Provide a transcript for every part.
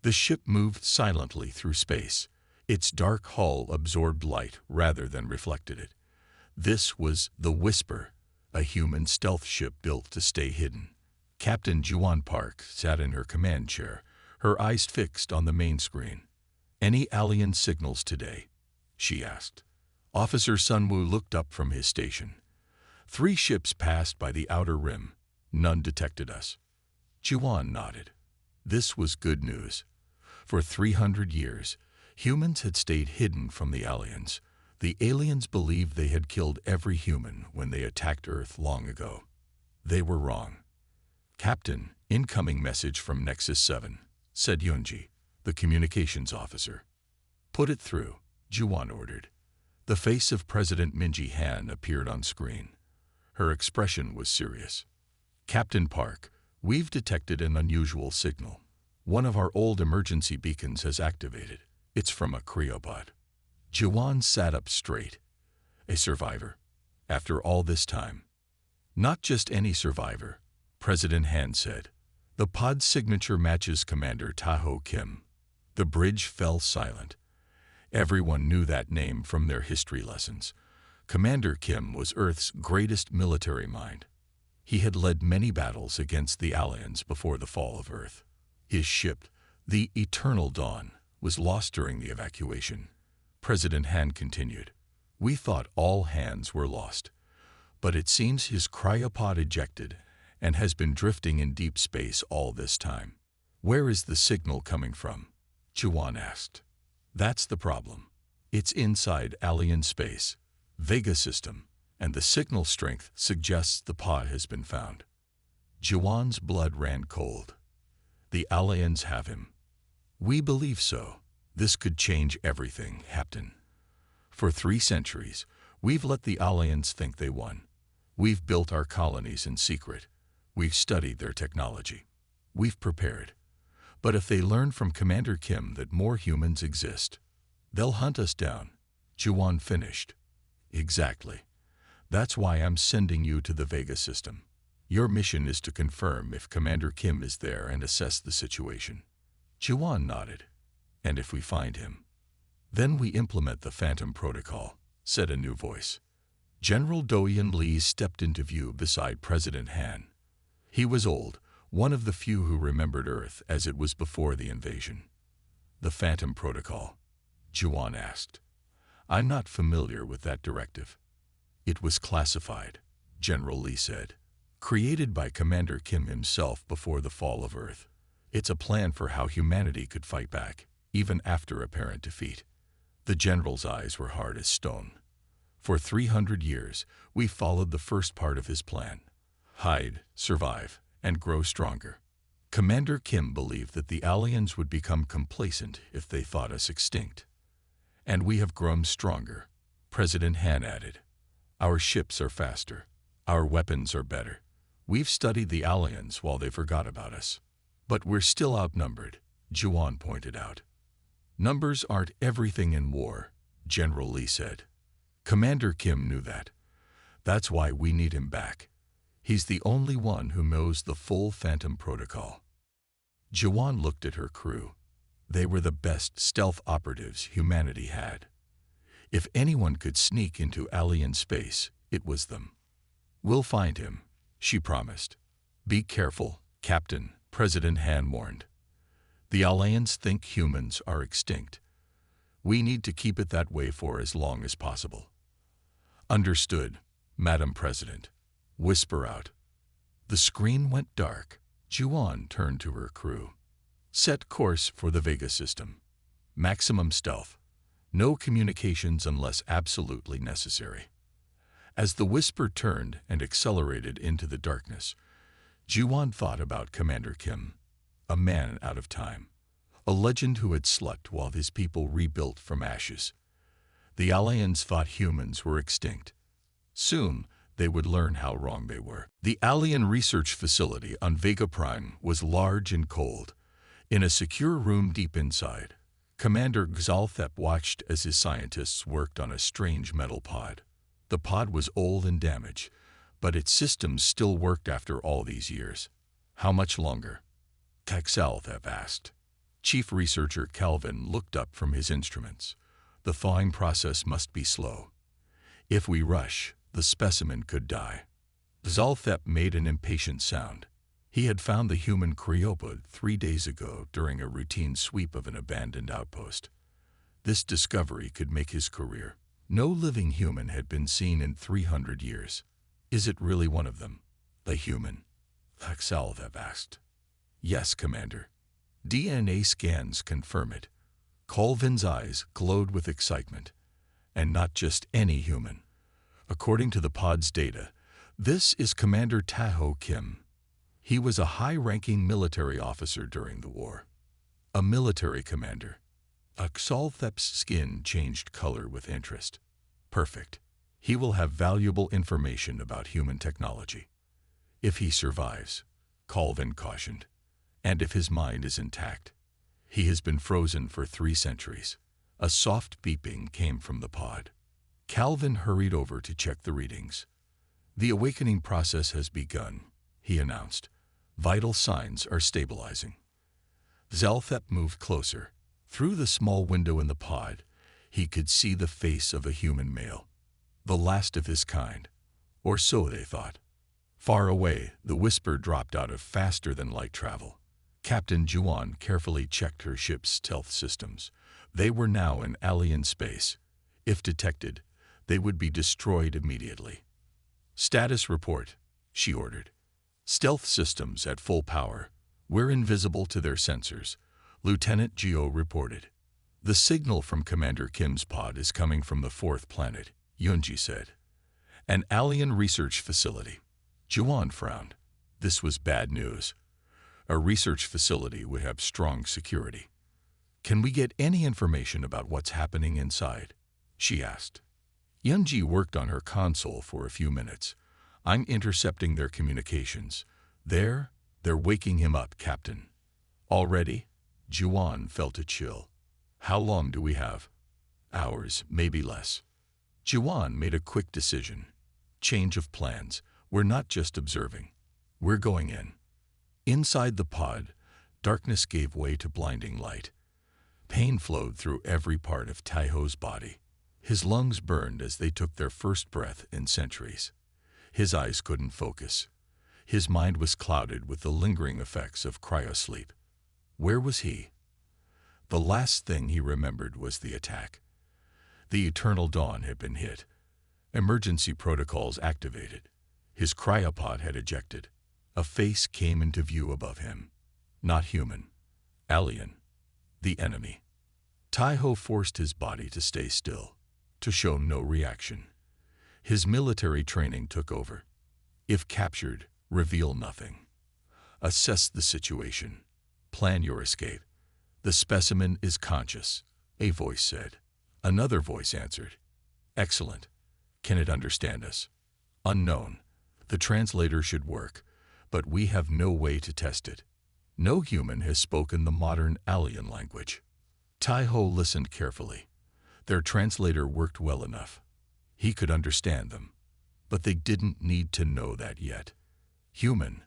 The ship moved silently through space. Its dark hull absorbed light rather than reflected it. This was the Whisper, a human stealth ship built to stay hidden. Captain Juan Park sat in her command chair, her eyes fixed on the main screen. "Any alien signals today?" she asked. Officer Sunwoo looked up from his station. "3 ships passed by the outer rim. None detected us." Juan nodded. This was good news. For 300 years, humans had stayed hidden from the aliens. The aliens believed they had killed every human when they attacked Earth long ago. They were wrong. "Captain, incoming message from Nexus 7, said Yunji, the communications officer. "Put it through," Juan ordered. The face of President Minji Han appeared on screen. Her expression was serious. "Captain Park, we've detected an unusual signal. One of our old emergency beacons has activated. It's from a cryopod." Juan sat up straight. "A survivor? After all this time?" "Not just any survivor," President Han said. "The pod's signature matches Commander Taho Kim." The bridge fell silent. Everyone knew that name from their history lessons. Commander Kim was Earth's greatest military mind. He had led many battles against the aliens before the fall of Earth. His ship, the Eternal Dawn, was lost during the evacuation. President Han continued, "We thought all hands were lost, but it seems his cryopod ejected and has been drifting in deep space all this time." "Where is the signal coming from?" Juan asked. "That's the problem. It's inside alien space, Vega system, and the signal strength suggests the pod has been found." Juan's blood ran cold. "The aliens have him." "We believe so. This could change everything, Captain. For 3 centuries, we've let the aliens think they won. We've built our colonies in secret. We've studied their technology. We've prepared. But if they learn from Commander Kim that more humans exist, they'll hunt us down." Juan finished. "Exactly. That's why I'm sending you to the Vega system. Your mission is to confirm if Commander Kim is there and assess the situation." Juan nodded. "And if we find him, then we implement the Phantom Protocol," said a new voice. General Doyen Lee stepped into view beside President Han. He was old, one of the few who remembered Earth as it was before the invasion. "The Phantom Protocol?" Juan asked. "I'm not familiar with that directive." "It was classified," General Lee said. "Created by Commander Kim himself before the fall of Earth. It's a plan for how humanity could fight back, even after apparent defeat." The general's eyes were hard as stone. "For 300 years, we followed the first part of his plan. Hide, survive, and grow stronger. Commander Kim believed that the aliens would become complacent if they thought us extinct. And we have grown stronger," President Han added. "Our ships are faster. Our weapons are better. We've studied the aliens while they forgot about us. But we're still outnumbered," Juan pointed out. "Numbers aren't everything in war," General Lee said. "Commander Kim knew that. That's why we need him back. He's the only one who knows the full Phantom Protocol." Juan looked at her crew. They were the best stealth operatives humanity had. If anyone could sneak into alien space, it was them. "We'll find him," she promised. "Be careful, Captain," President Han warned. "The aliens think humans are extinct. We need to keep it that way for as long as possible." "Understood, Madam President." "Whisper out." The screen went dark. Juan turned to her crew. "Set course for the Vega system. Maximum stealth. No communications unless absolutely necessary." As the Whisper turned and accelerated into the darkness, Juan thought about Commander Kim, a man out of time, a legend who had slept while his people rebuilt from ashes. The aliens thought humans were extinct. Soon, they would learn how wrong they were. The alien research facility on Vega Prime was large and cold. In a secure room deep inside, Commander Xalthep watched as his scientists worked on a strange metal pod. The pod was old and damaged, but its systems still worked after all these years. "How much longer?" Xalthep asked. Chief Researcher Calvin looked up from his instruments. The thawing process must be slow. If we rush, the specimen could die. Zalthep made an impatient sound. He had found the human cryopod 3 days ago during a routine sweep of an abandoned outpost. This discovery could make his career. No living human had been seen in 300 years. Is it really one of them? A human? Zalthep asked. Yes, Commander. DNA scans confirm it. Colvin's eyes glowed with excitement. And not just any human. According to the pod's data, this is Commander Taho Kim. He was a high-ranking military officer during the war. A military commander. Zalthep's skin changed color with interest. Perfect. He will have valuable information about human technology. If he survives, Colvin cautioned, and if his mind is intact. He has been frozen for 3 centuries. A soft beeping came from the pod. Calvin hurried over to check the readings. The awakening process has begun, he announced. Vital signs are stabilizing. Zalthep moved closer. Through the small window in the pod, he could see the face of a human male. The last of his kind. Or so they thought. Far away, the whisper dropped out of faster-than-light travel. Captain Juan carefully checked her ship's stealth systems. They were now in alien space. If detected, they would be destroyed immediately. Status report, she ordered. Stealth systems at full power. We're invisible to their sensors, Lieutenant Geo reported. The signal from Commander Kim's pod is coming from the 4th planet, Yunji said. An alien research facility. Juan frowned. This was bad news. A research facility would have strong security. Can we get any information about what's happening inside? She asked. Yunji worked on her console for a few minutes. I'm intercepting their communications. They're waking him up, Captain. Already? Juan felt a chill. How long do we have? Hours, maybe less. Juan made a quick decision. Change of plans. We're not just observing. We're going in. Inside the pod, darkness gave way to blinding light. Pain flowed through every part of Taiho's body. His lungs burned as they took their first breath in centuries. His eyes couldn't focus. His mind was clouded with the lingering effects of cryosleep. Where was he? The last thing he remembered was the attack. The eternal dawn had been hit. Emergency protocols activated. His cryopod had ejected. A face came into view above him. Not human. Alien. The enemy. Taiho forced his body to stay still, to show no reaction. His military training took over. If captured, reveal nothing. Assess the situation. Plan your escape. The specimen is conscious, a voice said. Another voice answered. Excellent. Can it understand us? Unknown. The translator should work, but we have no way to test it. No human has spoken the modern alien language. Taiho listened carefully. Their translator worked well enough. He could understand them, but they didn't need to know that yet. Human,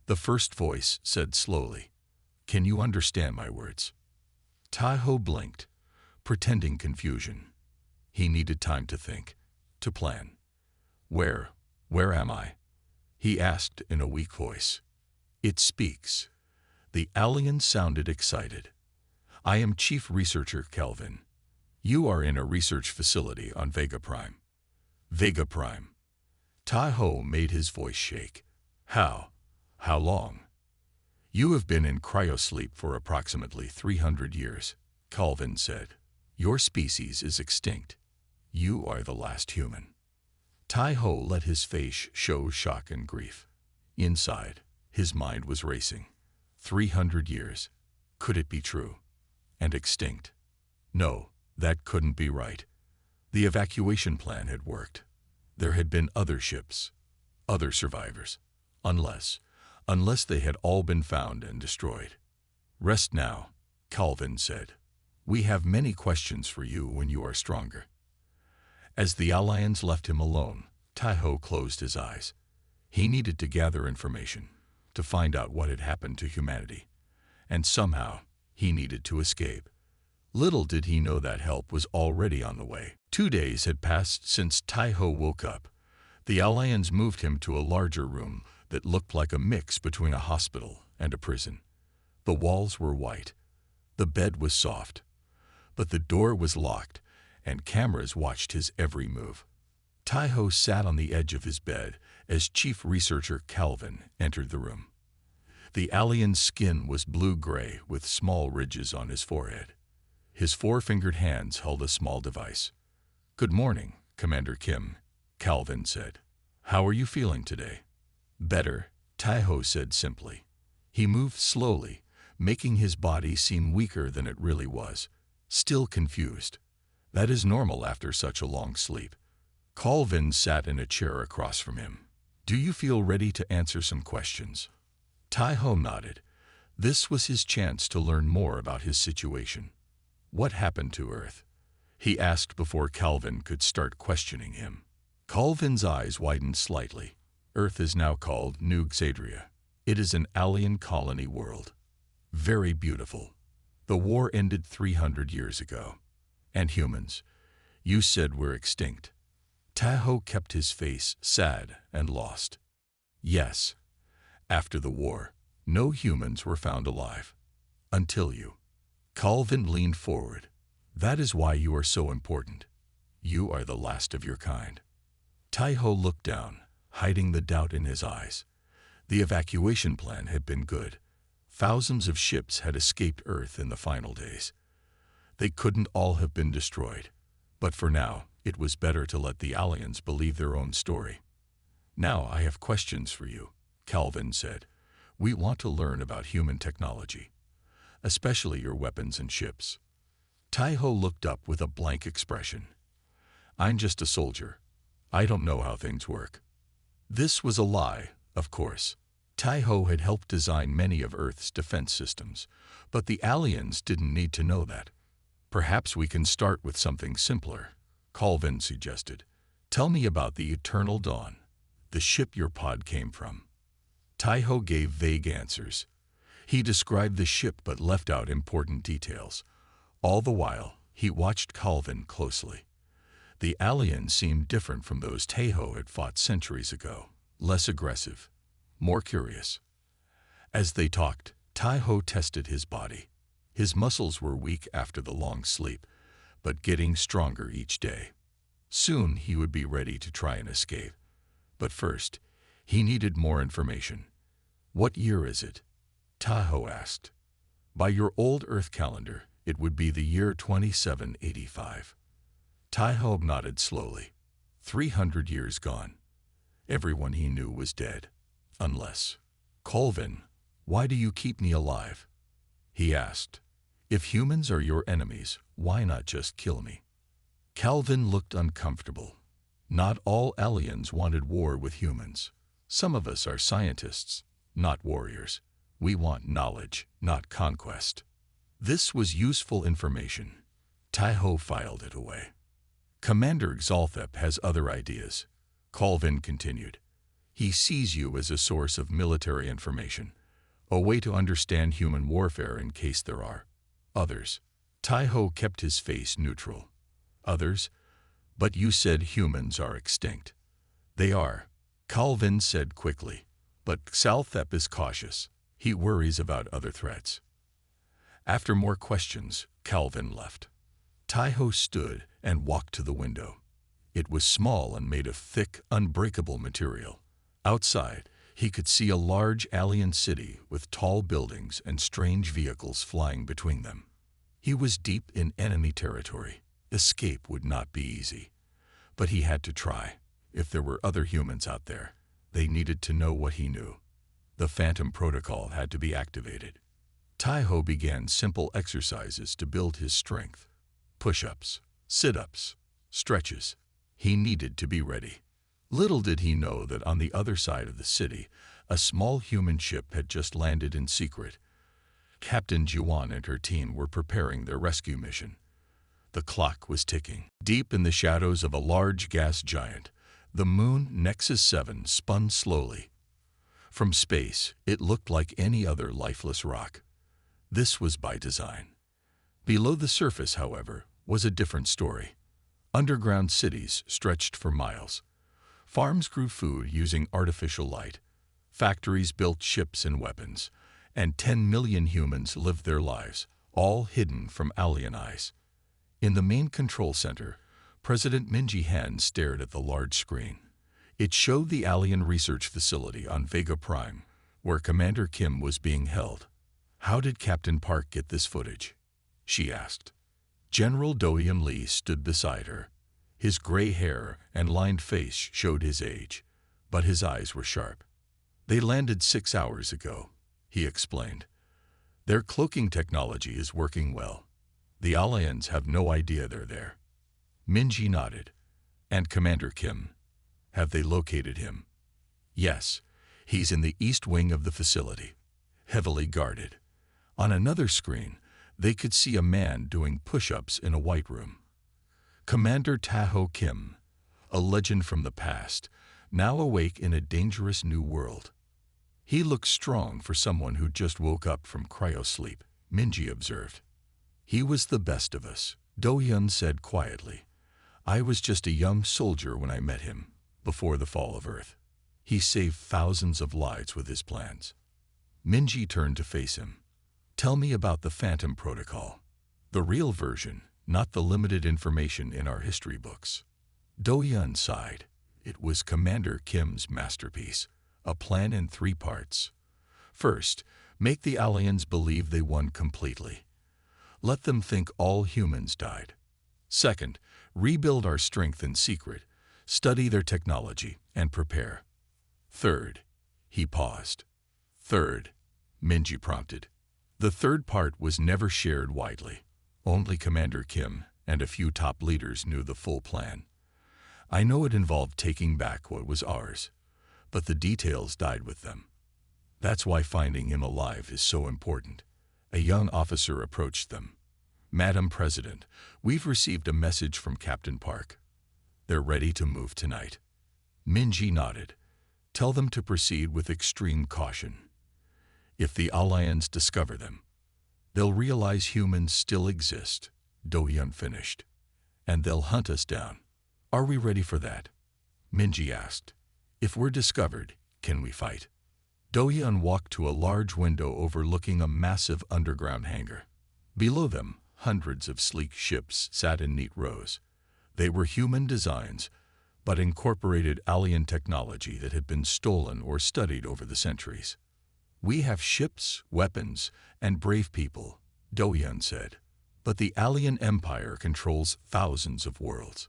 the first voice said slowly. Can you understand my words? Taiho blinked, pretending confusion. He needed time to think, to plan. Where am I? He asked in a weak voice. It speaks. The alien sounded excited. I am Chief Researcher Kelvin. You are in a research facility on Vega Prime. Vega Prime. Taiho made his voice shake. How long? You have been in cryosleep for approximately 300 years, Calvin said. Your species is extinct. You are the last human. Taiho let his face show shock and grief. Inside, his mind was racing. 300 years. Could it be true? And extinct? No, that couldn't be right. The evacuation plan had worked. There had been other ships, other survivors. Unless they had all been found and destroyed. Rest now, Calvin said. We have many questions for you when you are stronger. As the ALLIANS left him alone, Taiho closed his eyes. He needed to gather information, to find out what had happened to humanity. And somehow, He needed to escape. Little did he know that help was already on the way. 2 days had passed since Tai-Ho woke up. The ALLIANS moved him to a larger room that looked like a mix between a hospital and a prison. The walls were white. The bed was soft. But the door was locked, and cameras watched his every move. Tai-Ho sat on the edge of his bed as Chief Researcher Calvin entered the room. The allian's skin was blue-gray with small ridges on his forehead. His four-fingered hands held a small device. "Good morning, Commander Kim," Calvin said. "How are you feeling today?" "Better," Tai-Ho said simply. He moved slowly, making his body seem weaker than it really was, still confused. That is normal after such a long sleep. Calvin sat in a chair across from him. "Do you feel ready to answer some questions?" Tai-Ho nodded. This was his chance to learn more about his situation. "What happened to Earth?" he asked before Calvin could start questioning him. Calvin's eyes widened slightly. "Earth is now called New Xadria. It is an alien colony world. Very beautiful. The war ended 300 years ago. And humans, you said we're extinct." Tai-Ho kept his face sad and lost. "Yes. After the war, no humans were found alive. Until you." Calvin leaned forward. "That is why you are so important. You are the last of your kind." Tai-Ho looked down, hiding the doubt in his eyes. The evacuation plan had been good. Thousands of ships had escaped Earth in the final days. They couldn't all have been destroyed, but for now, it was better to let the ALLIANS believe their own story. "Now I have questions for you," Calvin said. "We want to learn about human technology, especially your weapons and ships." Tai-Ho looked up with a blank expression. "I'm just a soldier. I don't know how things work." This was a lie, of course. Tai-Ho had helped design many of Earth's defense systems, but the ALLIANS didn't need to know that. "Perhaps we can start with something simpler," Calvin suggested. "Tell me about the Eternal Dawn, the ship your pod came from." Tai-Ho gave vague answers. He described the ship but left out important details. All the while, he watched Calvin closely. The ALLIANS seemed different from those Tai-Ho had fought centuries ago, less aggressive, more curious. As they talked, Tai-Ho tested his body. His muscles were weak after the long sleep, but getting stronger each day. Soon he would be ready to try and escape. But first, he needed more information. "What year is it?" Tai-Ho asked. "By your old Earth calendar, it would be the year 2785. Tai-Ho nodded slowly. 300 years gone. Everyone he knew was dead. Unless... "Calvin, why do you keep me alive?" he asked. "If humans are your enemies, why not just kill me?" Calvin looked uncomfortable. Not all aliens wanted war with humans. Some of us are scientists, not warriors. We want knowledge, not conquest. This was useful information. Tai-Ho filed it away. "Commander Xalthep has other ideas," Calvin continued. "He sees you as a source of military information, a way to understand human warfare in case there are others." Tai-Ho kept his face neutral. "Others? But you said humans are extinct." "They are," Calvin said quickly. "But Xalthep is cautious. He worries about other threats." After more questions, Calvin left. Tai-Ho stood and walked to the window. It was small and made of thick, unbreakable material. Outside, he could see a large alien city with tall buildings and strange vehicles flying between them. He was deep in enemy territory. Escape would not be easy. But he had to try. If there were other humans out there, they needed to know what he knew. The Phantom Protocol had to be activated. Tai-Ho began simple exercises to build his strength. Push-ups, sit-ups, stretches. He needed to be ready. Little did he know that on the other side of the city, a small human ship had just landed in secret. Captain Jiwan and her team were preparing their rescue mission. The clock was ticking. Deep in the shadows of a large gas giant, the moon Nexus 7 spun slowly. From space, it looked like any other lifeless rock. This was by design. Below the surface, however, was a different story. Underground cities stretched for miles. Farms grew food using artificial light. Factories built ships and weapons. And 10 million humans lived their lives, all hidden from alien eyes. In the main control center, President Minji Han stared at the large screen. It showed the alien research facility on Vega Prime, where Commander Kim was being held. "How did Captain Park get this footage?" she asked. General Do-Hyun Lee stood beside her. His gray hair and lined face showed his age, but his eyes were sharp. "They landed 6 hours ago," he explained. "Their cloaking technology is working well. The ALLIANS have no idea they're there." Minji nodded. "And Commander Kim? Have they located him?" "Yes, he's in the east wing of the facility, heavily guarded." On another screen, they could see a man doing push-ups in a white room. Commander Taho Kim, a legend from the past, now awake in a dangerous new world. "He looks strong for someone who just woke up from cryosleep," Minji observed. "He was the best of us," Do-Hyun said quietly. "I was just a young soldier when I met him, before the fall of Earth. He saved thousands of lives with his plans." Minji turned to face him. "Tell me about the Phantom Protocol. The real version, not the limited information in our history books." Do-Hyun sighed. It was Commander Kim's masterpiece, a plan in 3 parts. First, make the aliens believe they won completely. Let them think all humans died. Second, rebuild our strength in secret, study their technology, and prepare. Third, he paused. Third, Minji prompted. The third part was never shared widely. Only Commander Kim and a few top leaders knew the full plan. I know it involved taking back what was ours, but the details died with them. That's why finding him alive is so important. A young officer approached them. "Madam President, we've received a message from Captain Park. They're ready to move tonight." Minji nodded. "Tell them to proceed with extreme caution. If the ALLIANS discover them, they'll realize humans still exist," Do-Hyun finished. "And they'll hunt us down." "Are we ready for that?" Minji asked. "If we're discovered, can we fight?" Do-Hyun walked to a large window overlooking a massive underground hangar. Below them, hundreds of sleek ships sat in neat rows. They were human designs, but incorporated alien technology that had been stolen or studied over the centuries. "We have ships, weapons, and brave people," Do-Hyun said. "But the alien empire controls thousands of worlds.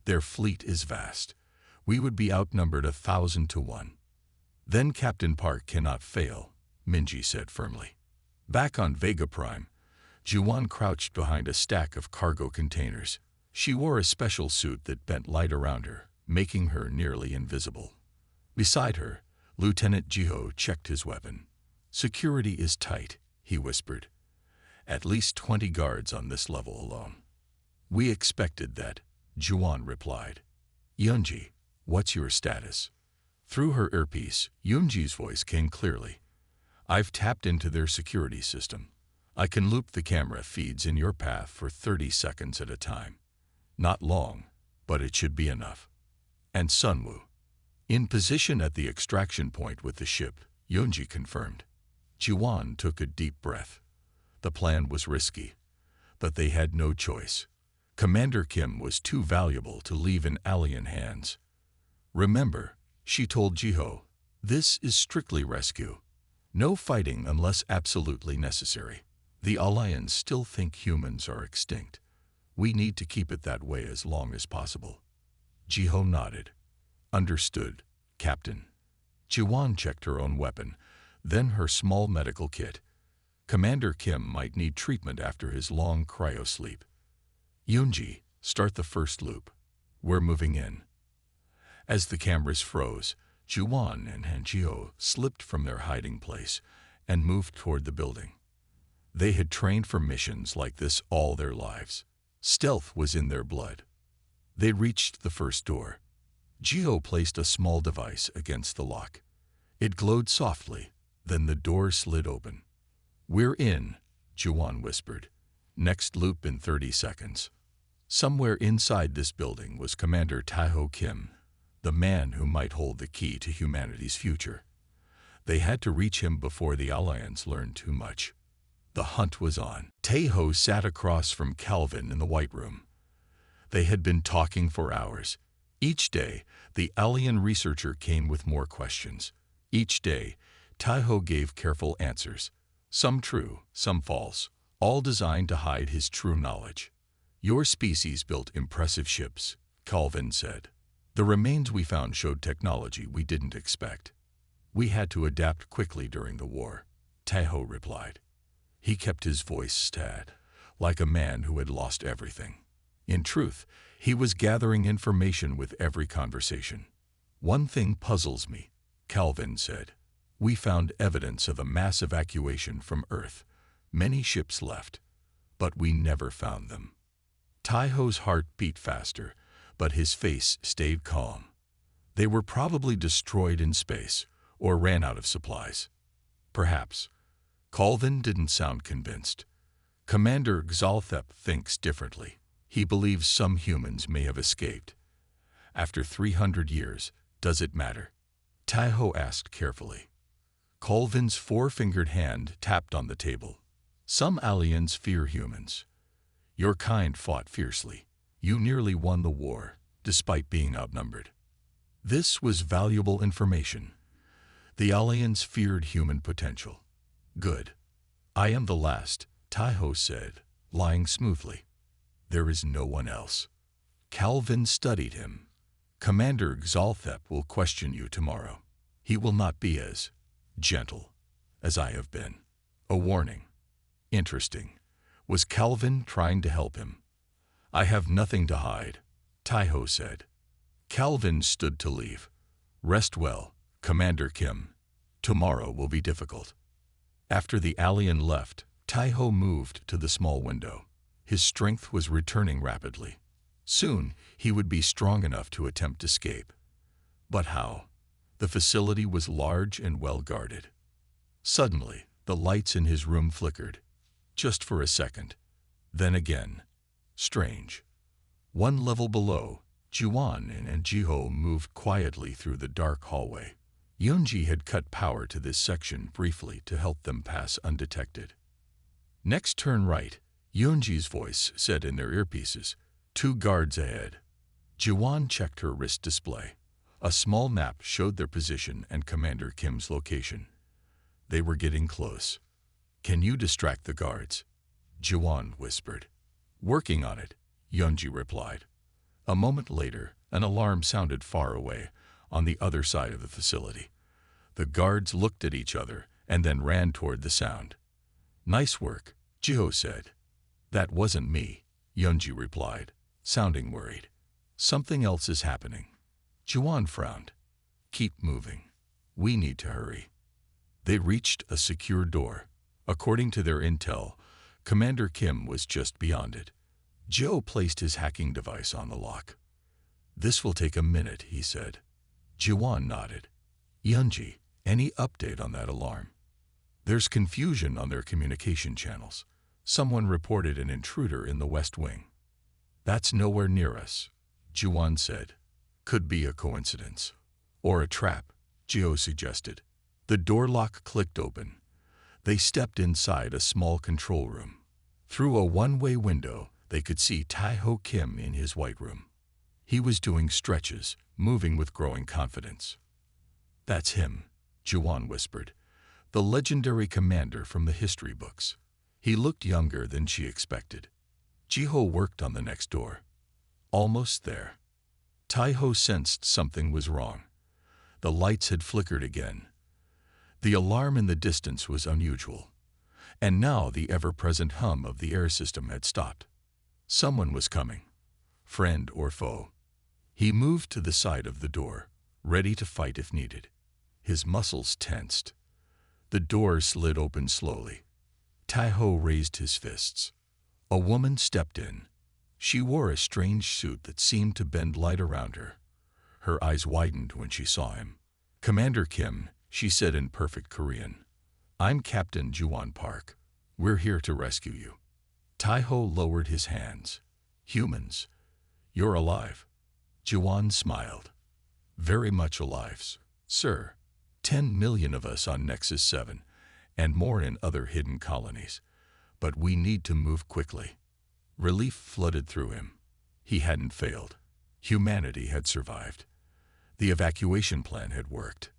Their fleet is vast. We would be outnumbered 1,000 to 1. Then Captain Park cannot fail," Minji said firmly. Back on Vega Prime, Juwon crouched behind a stack of cargo containers. She wore a special suit that bent light around her, making her nearly invisible. Beside her, Lieutenant Jiho checked his weapon. "Security is tight," he whispered. "At least 20 guards on this level alone." "We expected that," Juwon replied. "Yunji, what's your status?" Through her earpiece, Yunji's voice came clearly. "I've tapped into their security system. I can loop the camera feeds in your path for 30 seconds at a time. Not long, but it should be enough." "And Sunwoo?" "In position at the extraction point with the ship," Yunji confirmed. Juwon took a deep breath. The plan was risky, but they had no choice. Commander Kim was too valuable to leave in alien hands. "Remember," she told Jiho, "this is strictly rescue. No fighting unless absolutely necessary. The ALLIANS still think humans are extinct. We need to keep it that way as long as possible." Jiho nodded. "Understood, Captain." Juwon checked her own weapon, then her small medical kit. Commander Kim might need treatment after his long cryosleep. "Yunji, start the first loop. We're moving in." As the cameras froze, Juwon and Hanjiho slipped from their hiding place and moved toward the building. They had trained for missions like this all their lives. Stealth was in their blood. They reached the first door. Jiho placed a small device against the lock. It glowed softly, then the door slid open. "We're in," Juwan whispered. "Next loop in 30 seconds." Somewhere inside this building was Commander Tae-ho Kim, the man who might hold the key to humanity's future. They had to reach him before the ALLIANS learned too much. The hunt was on. Tae-ho sat across from Calvin in the White Room. They had been talking for hours. Each day, the alien researcher came with more questions. Each day, Tae-ho gave careful answers, some true, some false, all designed to hide his true knowledge. "Your species built impressive ships," Calvin said. "The remains we found showed technology we didn't expect. We had to adapt quickly during the war," Tae-ho replied. He kept his voice sad, like a man who had lost everything. In truth, he was gathering information with every conversation. "One thing puzzles me," Calvin said. "We found evidence of a mass evacuation from Earth. Many ships left, but we never found them." Tae-ho's heart beat faster, but his face stayed calm. They were probably destroyed in space or ran out of supplies. Perhaps. Calvin didn't sound convinced. Commander Xalthep thinks differently. He believes some humans may have escaped. After 300 years, does it matter? Tae-ho asked carefully. Calvin's four-fingered hand tapped on the table. "Some aliens fear humans. Your kind fought fiercely. You nearly won the war, despite being outnumbered." This was valuable information. The aliens feared human potential. "Good. I am the last," Tae-ho said, lying smoothly. "There is no one else." Calvin studied him. "Commander Xalthep will question you tomorrow. He will not be as gentle as I have been." A warning. Interesting. Was Calvin trying to help him? "I have nothing to hide," Tae-ho said. Calvin stood to leave. "Rest well, Commander Kim. Tomorrow will be difficult." After the alien left, Tae-ho moved to the small window. His strength was returning rapidly. Soon, he would be strong enough to attempt escape. But how? The facility was large and well guarded. Suddenly, the lights in his room flickered. Just for a second. Then again. Strange. One level below, Juwan and Jiho moved quietly through the dark hallway. Yoonji had cut power to this section briefly to help them pass undetected. "Next turn right," Yoonji's voice said in their earpieces. "2 guards ahead." Juwan checked her wrist display. A small map showed their position and Commander Kim's location. They were getting close. "Can you distract the guards?" Juwan whispered. "Working on it," Yoonji replied. A moment later, an alarm sounded far away, on the other side of the facility. The guards looked at each other and then ran toward the sound. "Nice work," Jiho said. "That wasn't me," Yoonji replied, sounding worried. "Something else is happening." Juwan frowned. "Keep moving. We need to hurry." They reached a secure door. According to their intel, Commander Kim was just beyond it. Joe placed his hacking device on the lock. "This will take a minute," he said. Juwan nodded. "Yoonji, any update on that alarm?" "There's confusion on their communication channels. Someone reported an intruder in the West Wing." "That's nowhere near us," Juwan said. "Could be a coincidence. Or a trap," Jiho suggested. The door lock clicked open. They stepped inside a small control room. Through a one-way window, they could see Tae-ho Kim in his White Room. He was doing stretches, moving with growing confidence. "That's him," Juwan whispered. "The legendary commander from the history books." He looked younger than she expected. Jiho worked on the next door. Almost there. Tae-ho sensed something was wrong. The lights had flickered again. The alarm in the distance was unusual. And now the ever-present hum of the air system had stopped. Someone was coming. Friend or foe. He moved to the side of the door, ready to fight if needed. His muscles tensed. The door slid open slowly. Tae-ho raised his fists. A woman stepped in. She wore a strange suit that seemed to bend light around her. Her eyes widened when she saw him. "Commander Kim," she said in perfect Korean. "I'm Captain Juwan Park. We're here to rescue you. Taiho lowered his hands. Humans, you're alive. Juan smiled. Very much alive, sir. 10 million of us on Nexus 7, and more in other hidden colonies. But we need to move quickly. Relief flooded through him. He hadn't failed. Humanity had survived. The evacuation plan had worked.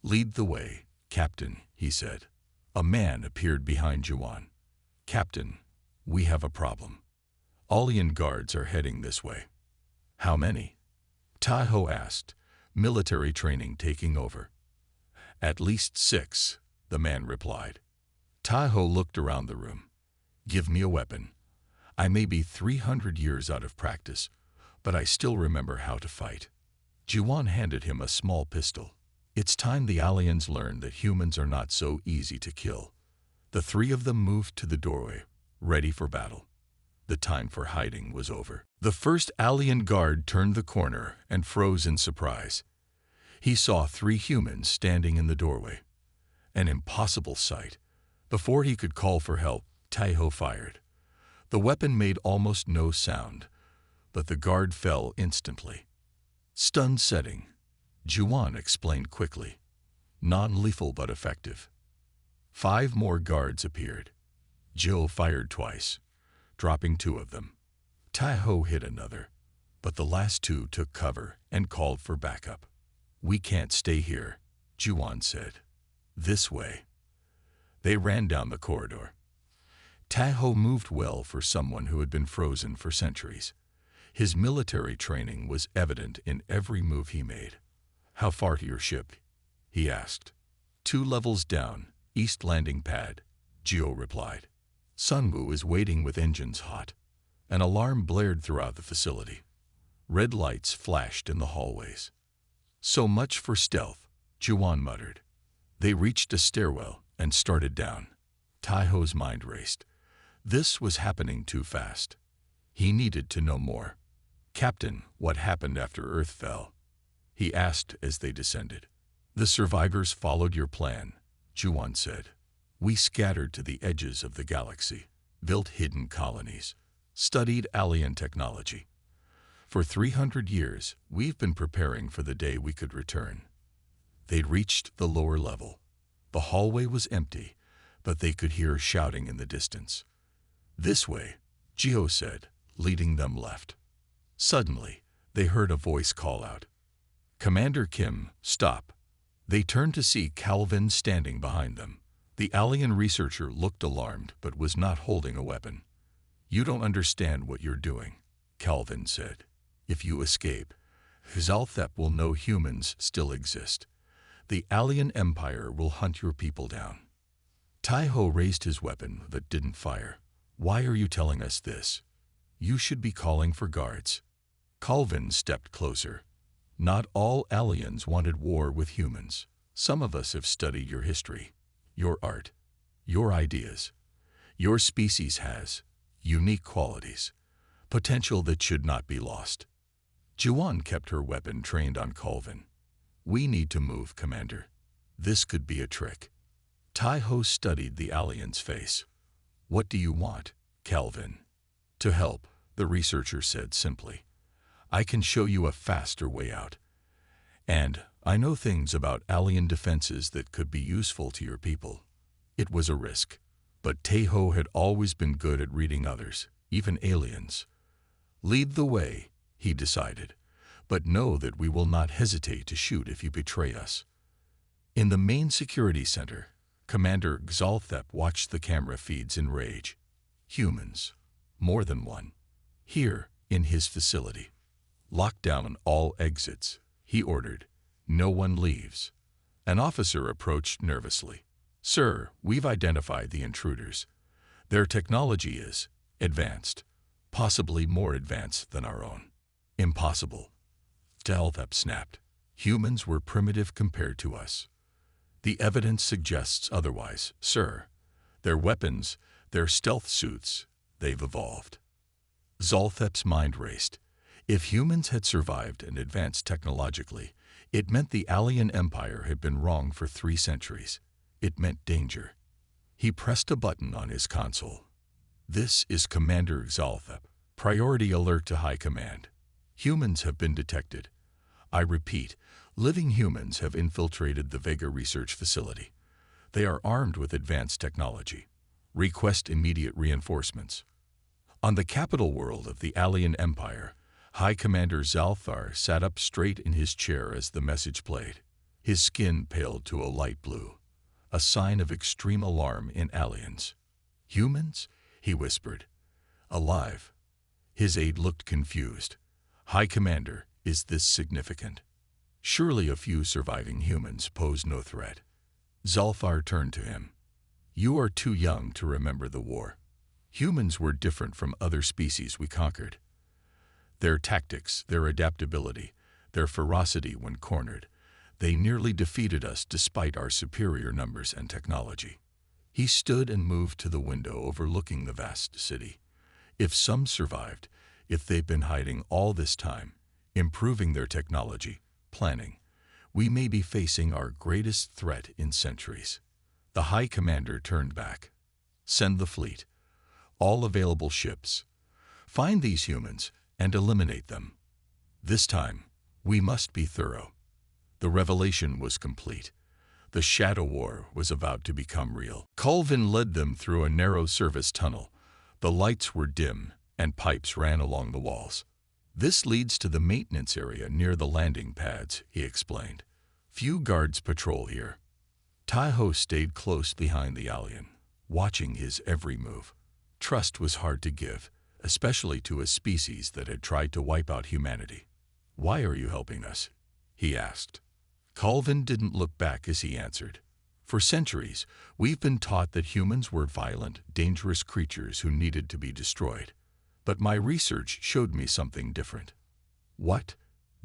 Lead the way, Captain, he said. A man appeared behind Juan. Captain, we have a problem. ALLIAN guards are heading this way. How many? Taiho asked, military training taking over. At least 6, the man replied. Taiho looked around the room. Give me a weapon. I may be 300 years out of practice, but I still remember how to fight. Juan handed him a small pistol. It's time the ALLIANS learned that humans are not so easy to kill. The 3 of them moved to the doorway, ready for battle. The time for hiding was over. The first ALLIAN guard turned the corner and froze in surprise. He saw 3 humans standing in the doorway. An impossible sight. Before he could call for help, Taiho fired. The weapon made almost no sound, but the guard fell instantly. Stun setting, Juan explained quickly. Non-lethal but effective. 5 more guards appeared. Joe fired twice, dropping 2 of them. Taiho hit another, but the last 2 took cover and called for backup. We can't stay here, Juan said. This way. They ran down the corridor. Taiho moved well for someone who had been frozen for centuries. His military training was evident in every move he made. How far to your ship? He asked. 2 levels down, east landing pad, Gio replied. Sunwoo is waiting with engines hot. An alarm blared throughout the facility. Red lights flashed in the hallways. So much for stealth, Juan muttered. They reached a stairwell and started down. Taiho's mind raced. This was happening too fast. He needed to know more. Captain, what happened after Earth fell? He asked as they descended. The survivors followed your plan, Juan said. We scattered to the edges of the galaxy, built hidden colonies, studied alien technology. For 300 years, we've been preparing for the day we could return. They'd reached the lower level. The hallway was empty, but they could hear shouting in the distance. This way, Gio said, leading them left. Suddenly, they heard a voice call out. Commander Kim, stop. They turned to see Calvin standing behind them. The alien researcher looked alarmed but was not holding a weapon. You don't understand what you're doing, Calvin said. If you escape, Zalthep will know humans still exist. The alien empire will hunt your people down. Taiho raised his weapon but didn't fire. Why are you telling us this? You should be calling for guards. Calvin stepped closer. Not all aliens wanted war with humans. Some of us have studied your history, your art, your ideas. Your species has unique qualities, potential that should not be lost. Juan kept her weapon trained on Calvin. We need to move, Commander. This could be a trick. Taiho studied the alien's face. What do you want, Calvin? To help, the researcher said simply. I can show you a faster way out. And I know things about alien defenses that could be useful to your people. It was a risk, but Taiho had always been good at reading others, even aliens. Lead the way, he decided, but know that we will not hesitate to shoot if you betray us. In the main security center, Commander Xalthep watched the camera feeds in rage. Humans, more than one. Here, in his facility. Lock down all exits, he ordered. No one leaves. An officer approached nervously. Sir, we've identified the intruders. Their technology is advanced, possibly more advanced than our own. Impossible. Xalthep snapped. Humans were primitive compared to us. The evidence suggests otherwise, sir. Their weapons, their stealth suits, they've evolved. Xalthep's mind raced. If humans had survived and advanced technologically, it meant the alien empire had been wrong for 3 centuries. It meant danger. He pressed a button on his console. "This is Commander Xalthep. Priority alert to High Command. Humans have been detected. I repeat, living humans have infiltrated the Vega research facility. They are armed with advanced technology. Request immediate reinforcements." On the capital world of the Alien Empire, High Commander Zalthar sat up straight in his chair as the message played. His skin paled to a light blue, a sign of extreme alarm in ALLIANS. "Humans?" he whispered. "Alive." His aide looked confused. "High Commander, is this significant? Surely a few surviving humans pose no threat." Zalthar turned to him. "You are too young to remember the war. Humans were different from other species we conquered. Their tactics, their adaptability, their ferocity when cornered, they nearly defeated us despite our superior numbers and technology." He stood and moved to the window overlooking the vast city. "If some survived, if they've been hiding all this time, improving their technology, planning, we may be facing our greatest threat in centuries." The High Commander turned back. "Send the fleet. All available ships. Find these humans and eliminate them. This time, we must be thorough." The revelation was complete. The Shadow War was about to become real. Colvin led them through a narrow service tunnel. The lights were dim, and pipes ran along the walls. "This leads to the maintenance area near the landing pads," he explained. "Few guards patrol here." Taiho stayed close behind the alien, watching his every move. Trust was hard to give, especially to a species that had tried to wipe out humanity. "Why are you helping us?" he asked. Colvin didn't look back as he answered. "For centuries, we've been taught that humans were violent, dangerous creatures who needed to be destroyed. But my research showed me something different." "What?"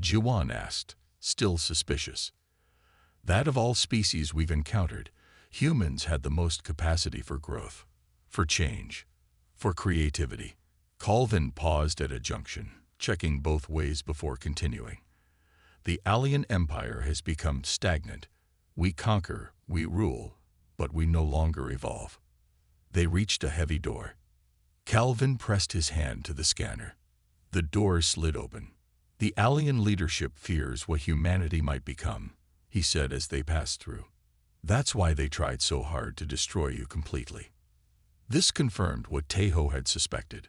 Jiwan asked, still suspicious. "That of all species we've encountered, humans had the most capacity for growth, for change, for creativity." Colvin paused at a junction, checking both ways before continuing. "The Alien Empire has become stagnant. We conquer, we rule, but we no longer evolve." They reached a heavy door. Calvin pressed his hand to the scanner. The door slid open. "The alien leadership fears what humanity might become," he said as they passed through. "That's why they tried so hard to destroy you completely." This confirmed what Taiho had suspected.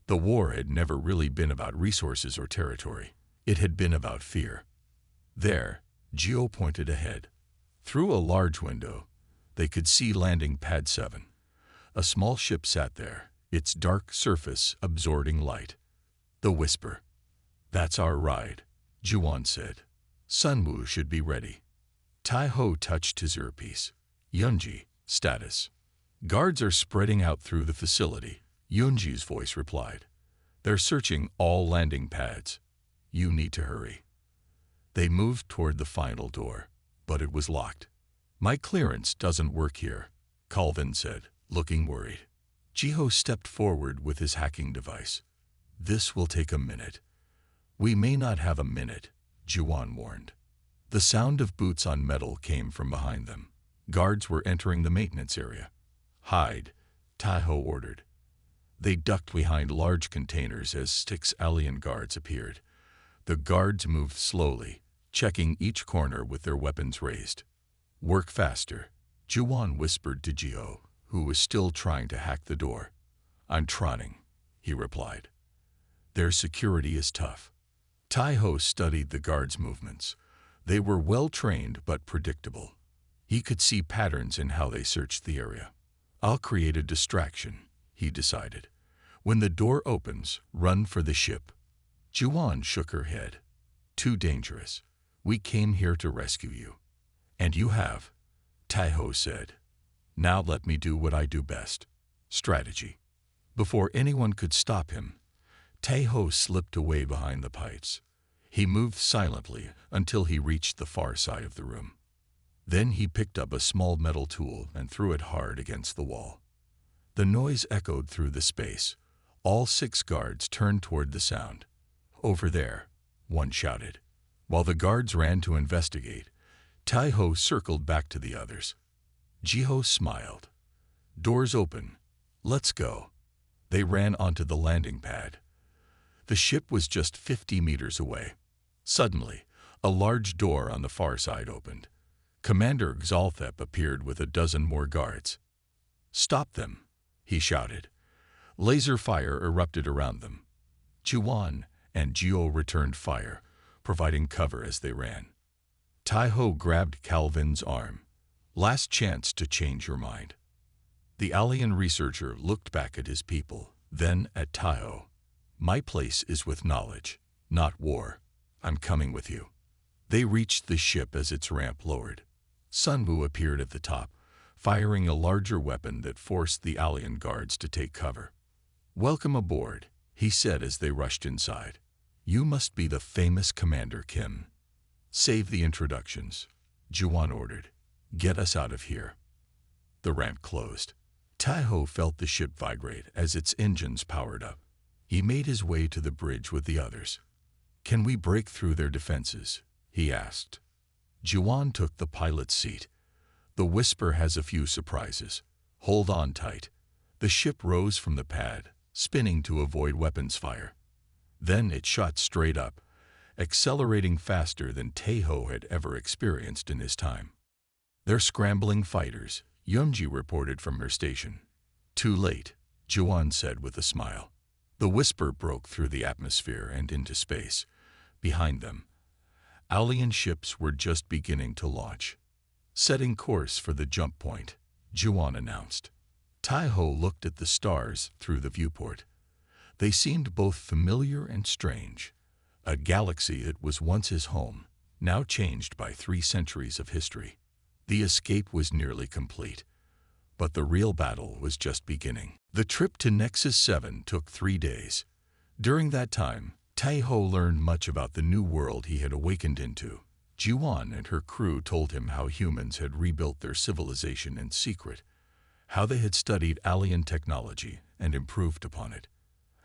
The war had never really been about resources or territory. It had been about fear. There, Geo pointed ahead. Through a large window, they could see landing pad 7. A small ship sat there, its dark surface absorbing light. The whisper. "That's our ride," Juwan said. "Sunwoo should be ready." Taiho touched his earpiece. "Yunji, status." "Guards are spreading out through the facility," Yunji's voice replied. "They're searching all landing pads. You need to hurry." They moved toward the final door, but it was locked. "My clearance doesn't work here," Colvin said, looking worried. Jiho stepped forward with his hacking device. "This will take a minute." "We may not have a minute," Juwan warned. The sound of boots on metal came from behind them. Guards were entering the maintenance area. "Hide," Taiho ordered. They ducked behind large containers as 6 alien guards appeared. The guards moved slowly, checking each corner with their weapons raised. "Work faster," Juwan whispered to Jiho, who was still trying to hack the door. "I'm trying," he replied. "Their security is tough." Taiho studied the guards' movements. They were well-trained but predictable. He could see patterns in how they searched the area. "I'll create a distraction," he decided. "When the door opens, run for the ship." Juwan shook her head. "Too dangerous. We came here to rescue you." "And you have," Taiho said. "Now let me do what I do best. Strategy." Before anyone could stop him, Taiho slipped away behind the pipes. He moved silently until he reached the far side of the room. Then he picked up a small metal tool and threw it hard against the wall. The noise echoed through the space. All 6 guards turned toward the sound. "Over there," one shouted. While the guards ran to investigate, Taiho circled back to the others. Jiho smiled. Doors open. Let's go. They ran onto the landing pad. The ship was just 50 meters away. Suddenly, a large door on the far side opened. Commander Xalthep appeared with a dozen more guards. "Stop them," he shouted. Laser fire erupted around them. Juwan and Geo returned fire, providing cover as they ran. Tai-Ho grabbed Calvin's arm. "Last chance to change your mind." The alien researcher looked back at his people, then at Tai-Ho. "My place is with knowledge, not war. I'm coming with you." They reached the ship as its ramp lowered. Sunwoo appeared at the top, firing a larger weapon that forced the alien guards to take cover. "Welcome aboard," he said as they rushed inside. "You must be the famous Commander Kim." "Save the introductions," Juwan ordered. "Get us out of here." The ramp closed. Tai-Ho felt the ship vibrate as its engines powered up. He made his way to the bridge with the others. "Can we break through their defenses?" he asked. Juwan took the pilot's seat. "The Whisper has a few surprises. Hold on tight." The ship rose from the pad, spinning to avoid weapons fire. Then it shot straight up, accelerating faster than Tai-Ho had ever experienced in his time. "They're scrambling fighters," Yeonji reported from her station. "Too late," Juwan said with a smile. The Whisper broke through the atmosphere and into space. Behind them, alien ships were just beginning to launch. "Setting course for the jump point," Juwan announced. Tai-Ho looked at the stars through the viewport. They seemed both familiar and strange. A galaxy that was once his home, now changed by 3 centuries of history. The escape was nearly complete, but the real battle was just beginning. The trip to Nexus 7 took 3 days. During that time, Tai-Ho learned much about the new world he had awakened into. Juwan and her crew told him how humans had rebuilt their civilization in secret, how they had studied alien technology and improved upon it,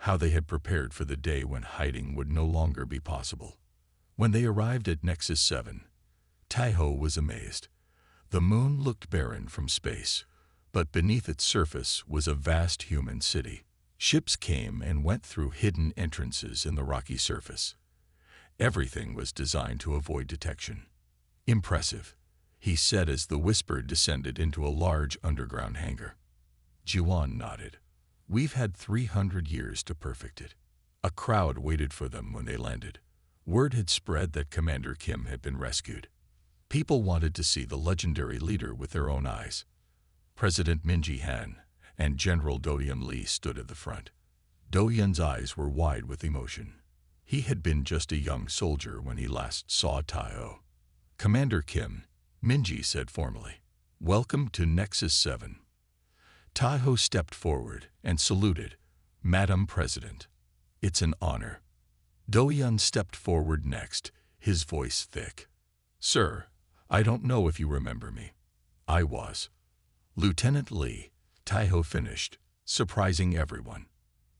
how they had prepared for the day when hiding would no longer be possible. When they arrived at Nexus 7, Tai-Ho was amazed. The moon looked barren from space, but beneath its surface was a vast human city. Ships came and went through hidden entrances in the rocky surface. Everything was designed to avoid detection. "Impressive," he said as the Whisper descended into a large underground hangar. Juwan nodded. "We've had 300 years to perfect it." A crowd waited for them when they landed. Word had spread that Commander Kim had been rescued. People wanted to see the legendary leader with their own eyes. President Minji Han and General Do-Yeon Lee stood at the front. Do-Yeon's eyes were wide with emotion. He had been just a young soldier when he last saw Tai-Ho. "Commander Kim," Minji said formally, "welcome to Nexus 7. Tai-Ho stepped forward and saluted. "Madam President, it's an honor." Do-Yeon stepped forward next, his voice thick. "Sir, I don't know if you remember me. I was Lieutenant Lee," Tai-Ho finished, surprising everyone.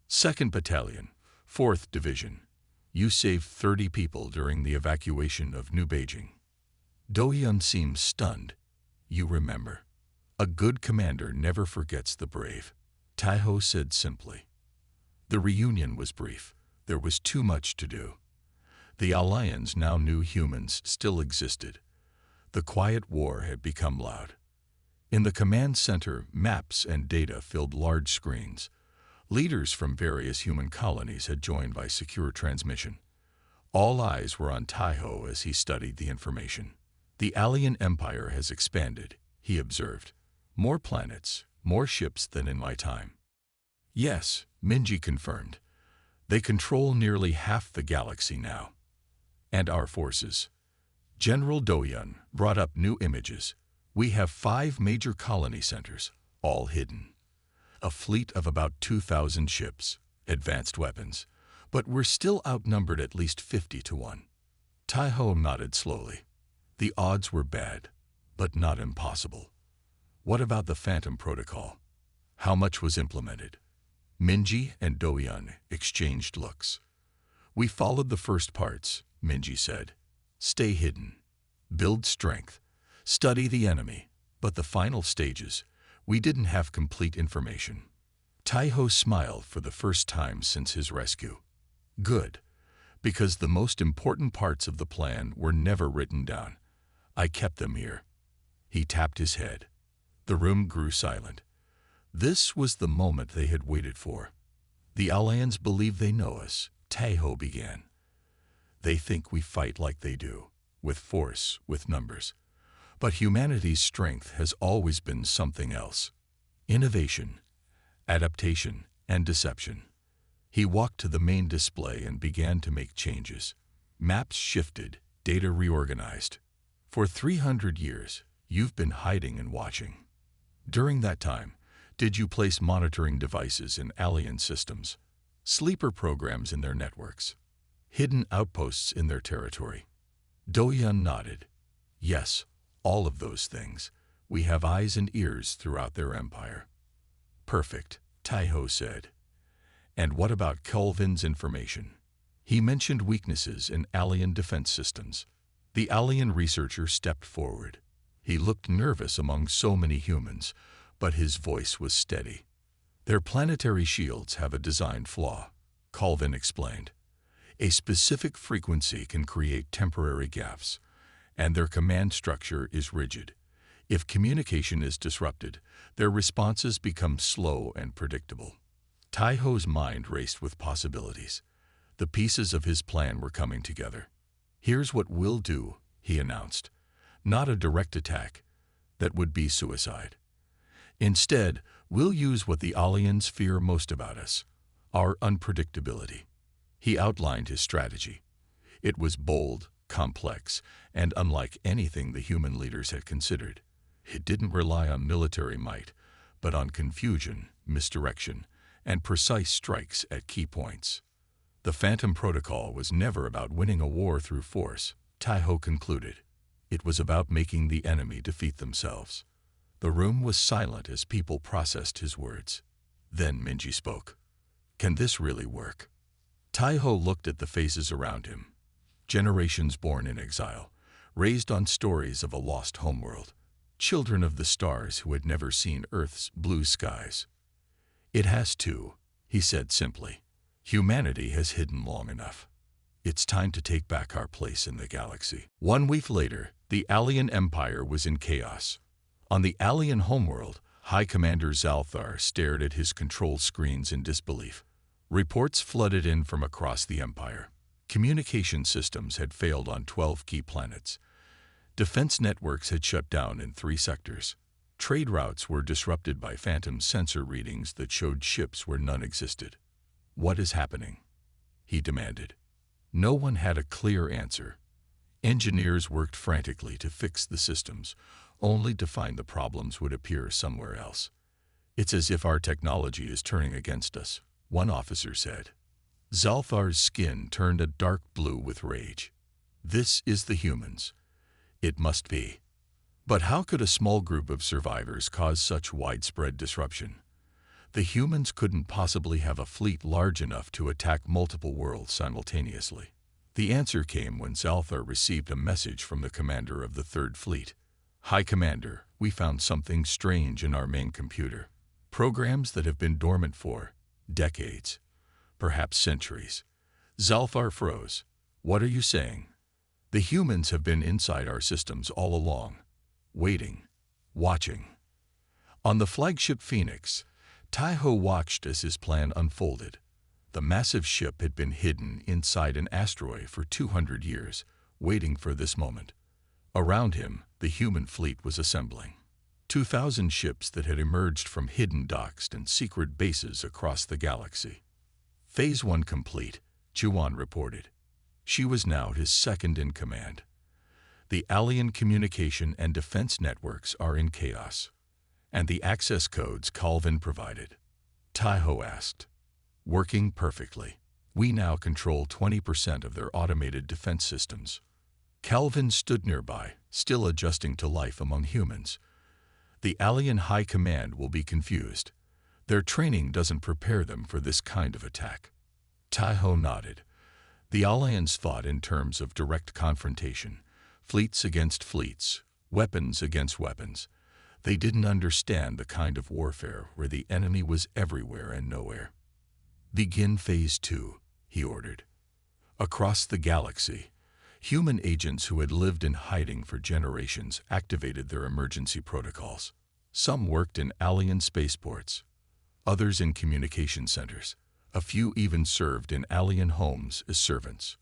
"2nd Battalion, 4th Division. You saved 30 people during the evacuation of New Beijing." Do-Yeon seemed stunned. "You remember. A good commander never forgets the brave," Tai-Ho said simply. The reunion was brief. There was too much to do. The ALLIANS now knew humans still existed. The quiet war had become loud. In the command center, maps and data filled large screens. Leaders from various human colonies had joined by secure transmission. All eyes were on Tai-Ho as he studied the information. "The alien empire has expanded," he observed. "More planets, more ships than in my time." "Yes," Minji confirmed. "They control nearly half the galaxy now. And our forces." General Do-Yeon brought up new images. "We have 5 major colony centers, all hidden. A fleet of about 2,000 ships, advanced weapons, but we're still outnumbered at least 50 to 1. Tai-Ho nodded slowly. The odds were bad, but not impossible. "What about the Phantom Protocol? How much was implemented?" Minji and Do-Yeon exchanged looks. "We followed the first parts," Minji said. "Stay hidden. Build strength. Study the enemy. But the final stages, We didn't have complete information. Taiho smiled for the first time since his rescue. Good, because the most important parts of the plan were never written down. I kept them here. He tapped his head. The room grew silent. This was the moment they had waited for. The ALLIANS believe they know us, Taiho began. They think we fight like they do, with force, with numbers. But humanity's strength has always been something else. Innovation, adaptation, and deception. He walked to the main display and began to make changes. Maps shifted, data reorganized. For 300 years, you've been hiding and watching. During that time, did you place monitoring devices in alien systems, sleeper programs in their networks, hidden outposts in their territory? Doyan nodded. Yes, all of those things. We have eyes and ears throughout their empire. Perfect, Taiho said. And what about Kelvin's information? He mentioned weaknesses in alien defense systems. The alien researcher stepped forward. He looked nervous among so many humans, but his voice was steady. Their planetary shields have a design flaw, Kelvin explained. A specific frequency can create temporary gaps, and their command structure is rigid. If communication is disrupted, their responses become slow and predictable. Taiho's mind raced with possibilities. The pieces of his plan were coming together. Here's what we'll do, he announced. Not a direct attack. That would be suicide. Instead, we'll use what the ALLIANS fear most about us, our unpredictability. He outlined his strategy. It was bold, complex, and unlike anything the human leaders had considered. It didn't rely on military might, but on confusion, misdirection, and precise strikes at key points. The Phantom Protocol was never about winning a war through force, Taiho concluded. It was about making the enemy defeat themselves. The room was silent as people processed his words. Then Minji spoke. Can this really work? Taiho looked at the faces around him. Generations born in exile, raised on stories of a lost homeworld. Children of the stars who had never seen Earth's blue skies. It has to, he said simply. Humanity has hidden long enough. It's time to take back our place in the galaxy. 1 week later, the Alien Empire was in chaos. On the alien homeworld, High Commander Zalthar stared at his control screens in disbelief. Reports flooded in from across the Empire. Communication systems had failed on 12 key planets. Defense networks had shut down in 3 sectors. Trade routes were disrupted by phantom sensor readings that showed ships where none existed. What is happening? He demanded. No one had a clear answer. Engineers worked frantically to fix the systems, only to find the problems would appear somewhere else. It's as if our technology is turning against us, one officer said. Zalthar's skin turned a dark blue with rage. This is the humans. It must be. But how could a small group of survivors cause such widespread disruption? The humans couldn't possibly have a fleet large enough to attack multiple worlds simultaneously. The answer came when Zalthar received a message from the commander of the Third Fleet. High Commander, we found something strange in our main computer. Programs that have been dormant for decades, perhaps centuries. Zalthar froze. What are you saying? The humans have been inside our systems all along, waiting, watching. On the flagship Phoenix, Taiho watched as his plan unfolded. The massive ship had been hidden inside an asteroid for 200 years, waiting for this moment. Around him, the human fleet was assembling. 2,000 ships that had emerged from hidden docks and secret bases across the galaxy. Phase 1 complete, Juan reported. She was now his second in command. The alien communication and defense networks are in chaos. And the access codes Calvin provided. Taiho asked. Working perfectly. We now control 20% of their automated defense systems. Calvin stood nearby, still adjusting to life among humans. The alien high command will be confused. Their training doesn't prepare them for this kind of attack. Taiho nodded. The ALLIANS fought in terms of direct confrontation, fleets against fleets, weapons against weapons. They didn't understand the kind of warfare where the enemy was everywhere and nowhere. "Begin Phase 2, he ordered. Across the galaxy, human agents who had lived in hiding for generations activated their emergency protocols. Some worked in alien spaceports, others in communication centers. A few even served in alien homes as servants.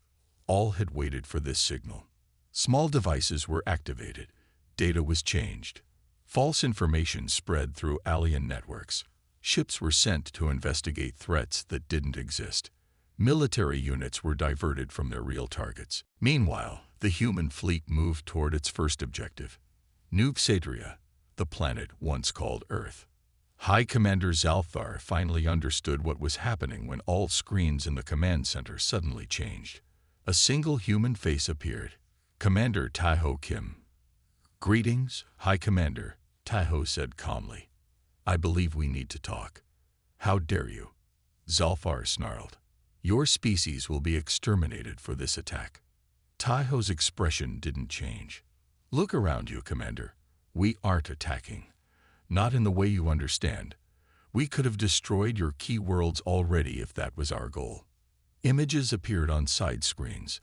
All had waited for this signal. Small devices were activated. Data was changed. False information spread through alien networks. Ships were sent to investigate threats that didn't exist. Military units were diverted from their real targets. Meanwhile, the human fleet moved toward its first objective, New Xatria, the planet once called Earth. High Commander Zalthar finally understood what was happening when all screens in the command center suddenly changed. A single human face appeared. Commander Taiho Kim. "Greetings, High Commander," Taiho said calmly. "I believe we need to talk." "How dare you?" Zalthar snarled. "Your species will be exterminated for this attack." Taiho's expression didn't change. "Look around you, Commander. We aren't attacking. Not in the way you understand. We could have destroyed your key worlds already if that was our goal." Images appeared on side screens.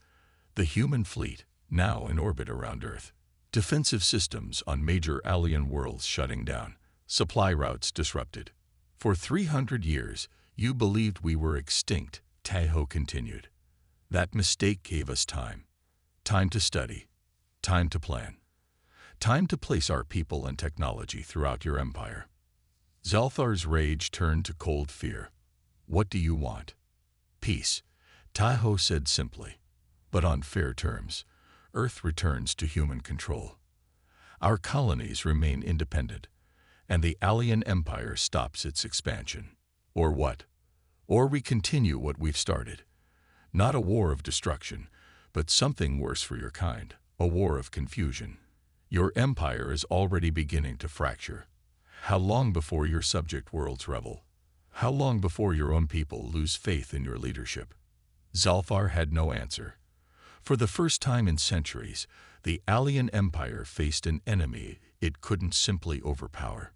The human fleet, now in orbit around Earth. Defensive systems on major alien worlds shutting down. Supply routes disrupted. "For 300 years, you believed we were extinct," Taiho continued. "That mistake gave us time. Time to study. Time to plan. Time to place our people and technology throughout your empire." Zalthar's rage turned to cold fear. "What do you want?" "Peace," Taiho said simply. "But on fair terms. Earth returns to human control. Our colonies remain independent, and the alien empire stops its expansion. Or what? Or we continue what we've started. Not a war of destruction, but something worse for your kind, a war of confusion. Your empire is already beginning to fracture. How long before your subject worlds rebel? How long before your own people lose faith in your leadership?" Zalthar had no answer. For the first time in centuries, the alien empire faced an enemy it couldn't simply overpower.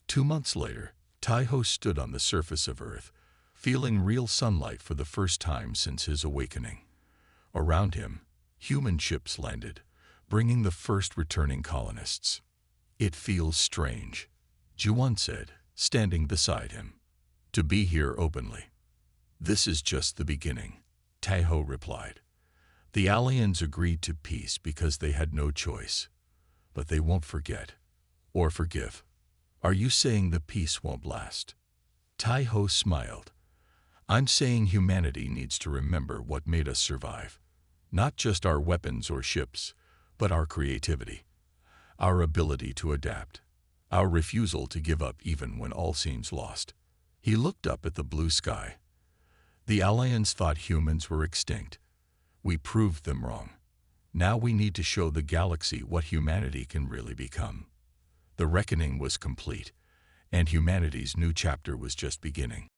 2 months later, Taiho stood on the surface of Earth, feeling real sunlight for the first time since his awakening. Around him, human ships landed, bringing the first returning colonists. "It feels strange," Juwon said, standing beside him, "to be here openly." "This is just the beginning," Taiho replied. "The ALLIANS agreed to peace because they had no choice. But they won't forget, or forgive." "Are you saying the peace won't last?" Taiho smiled. "I'm saying humanity needs to remember what made us survive. Not just our weapons or ships, but our creativity, our ability to adapt, our refusal to give up even when all seems lost." He looked up at the blue sky. "The ALLIANS thought humans were extinct. We proved them wrong. Now we need to show the galaxy what humanity can really become." The reckoning was complete, and humanity's new chapter was just beginning.